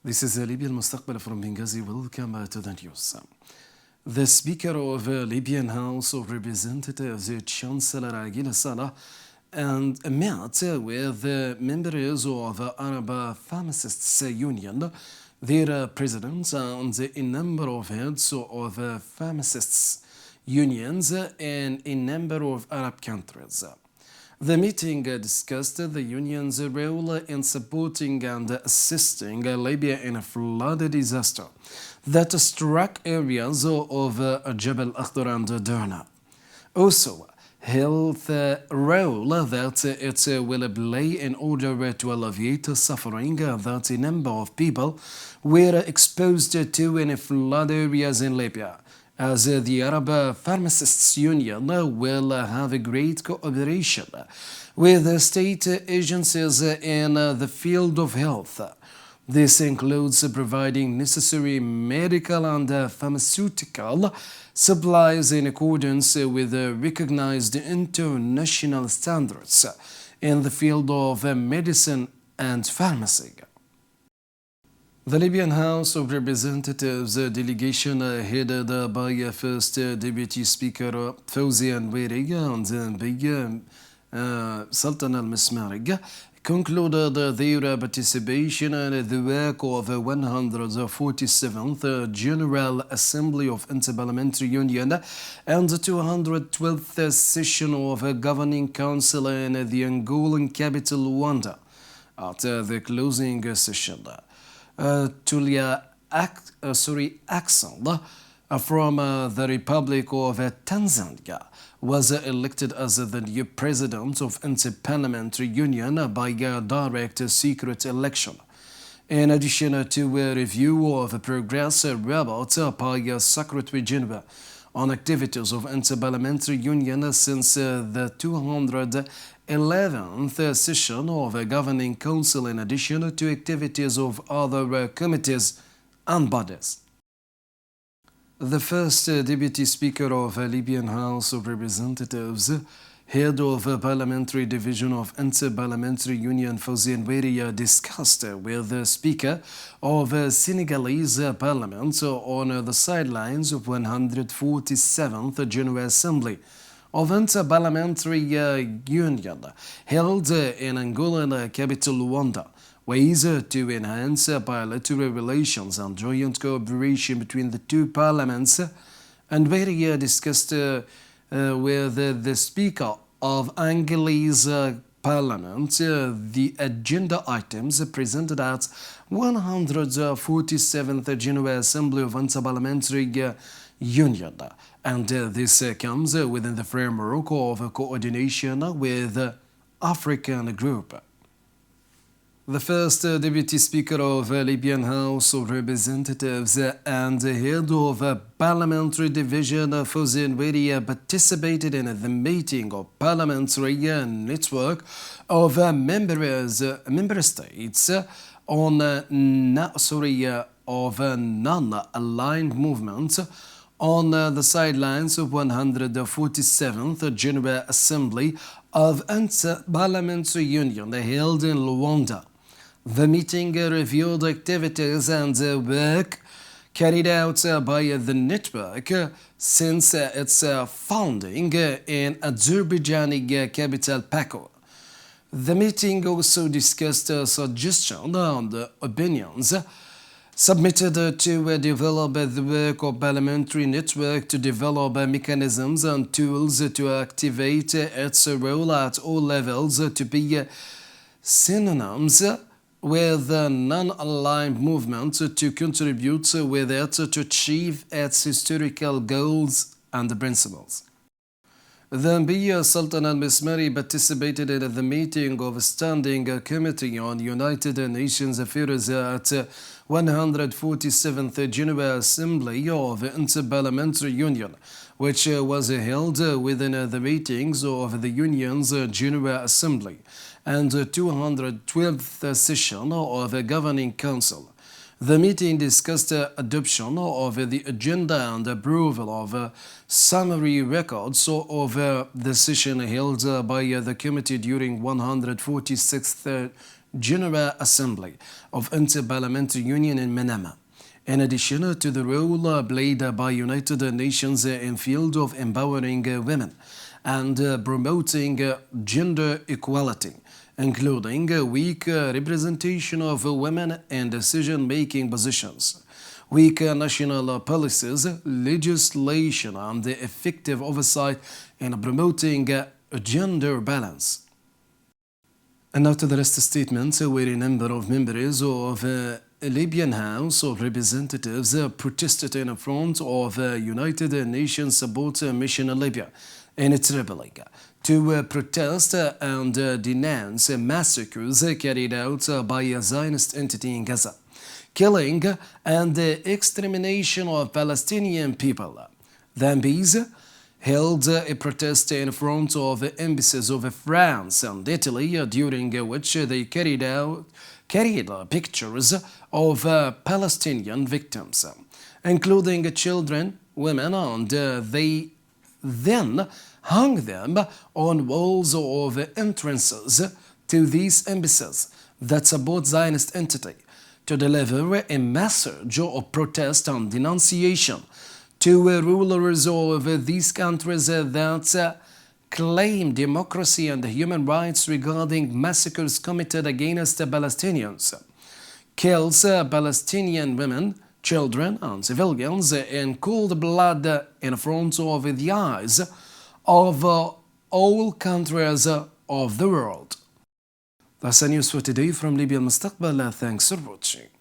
This is Libya المستقبل from Benghazi. Welcome to the news. The Speaker of Libyan House of Representatives, Chancellor Agil Salah, and met with members of Arab Pharmacists Union, their presidents, and a number of heads of pharmacists unions in a number of Arab countries. The meeting discussed the union's role in supporting and assisting Libya in a flood disaster that struck areas of Jabal Akhdar and Derna. Also, health role that it will play in order to alleviate suffering that a number of people were exposed to in flood areas in Libya, as the Arab Pharmacists Union will have a great cooperation with state agencies in the field of health. This includes providing necessary medical and pharmaceutical supplies in accordance with recognized international standards in the field of medicine and pharmacy. The Libyan House of Representatives delegation headed by First Deputy Speaker Fawzi Anwari and by Sultan al-Mismari concluded their participation in the work of the 147th General Assembly of Interparliamentary Union and the 212th session of a Governing Council in the Angolan capital Luanda. At the closing session, Tulia Aksel from the Republic of Tanzania was elected as the new president of Interparliamentary Union by a direct secret election. In addition to a review of progress report by Secretary General on activities of Interparliamentary Union since the 211th session of a Governing Council, in addition to activities of other committees and bodies. The First Deputy Speaker of Libyan House of Representatives, Head of Parliamentary Division of Interparliamentary Union Fawzi Anwari discussed with the Speaker of Senegalese Parliament on the sidelines of 147th General Assembly of Interparliamentary Union held in Angolan capital Luanda, ways to enhance bilateral relations and joint cooperation between the two parliaments, and Anwari discussed with the Speaker of Angolese Parliament the agenda items presented at 147th General Assembly of Interparliamentary Union, and this comes within the framework of coordination with African Group. The First Deputy Speaker of Libyan House of Representatives and Head of Parliamentary Division Fawzi Anwari participated in the meeting of Parliamentary Network of member states on of non-aligned movements on the sidelines of 147th General Assembly of Interparliamentary Union held in Luanda. The meeting reviewed activities and work carried out by the network since its founding in Azerbaijani capital Baku. The meeting also discussed suggestions and opinions submitted to develop the work of Parliamentary Network to develop mechanisms and tools to activate its role at all levels to be synonyms with non-aligned movement to contribute with it to achieve its historical goals and principles. The Sultan al-Mismari participated in the meeting of a Standing Committee on United Nations Affairs at 147th General Assembly of Interparliamentary Union, which was held within the meetings of the Union's General Assembly and 212th session of the Governing Council. The meeting discussed adoption of the agenda and approval of summary records of the session held by the committee during 146th General Assembly of Inter-Parliamentary Union in Manama. In addition to the role played by United Nations in field of empowering women and promoting gender equality, including weak representation of women in decision-making positions, weak national policies, legislation, and effective oversight in promoting gender balance. And now to the rest statement, where a number of members of Libyan House of Representatives protested in front of United Nations Support Mission in Libya in Tripoli to protest and denounce massacres carried out by a Zionist entity in Gaza, killing and extermination of Palestinian people. The MPs held a protest in front of embassies of France and Italy, during which they carried pictures of Palestinian victims, including children, women, and they then hung them on walls of entrances to these embassies that support Zionist entity to deliver a message of protest and denunciation to rulers of these countries that claim democracy and human rights regarding massacres committed against Palestinians, kills Palestinian women, children, and civilians in cold blood in front of the eyes of all countries of the world. That's the news for today from Libya المستقبل. Thanks for watching.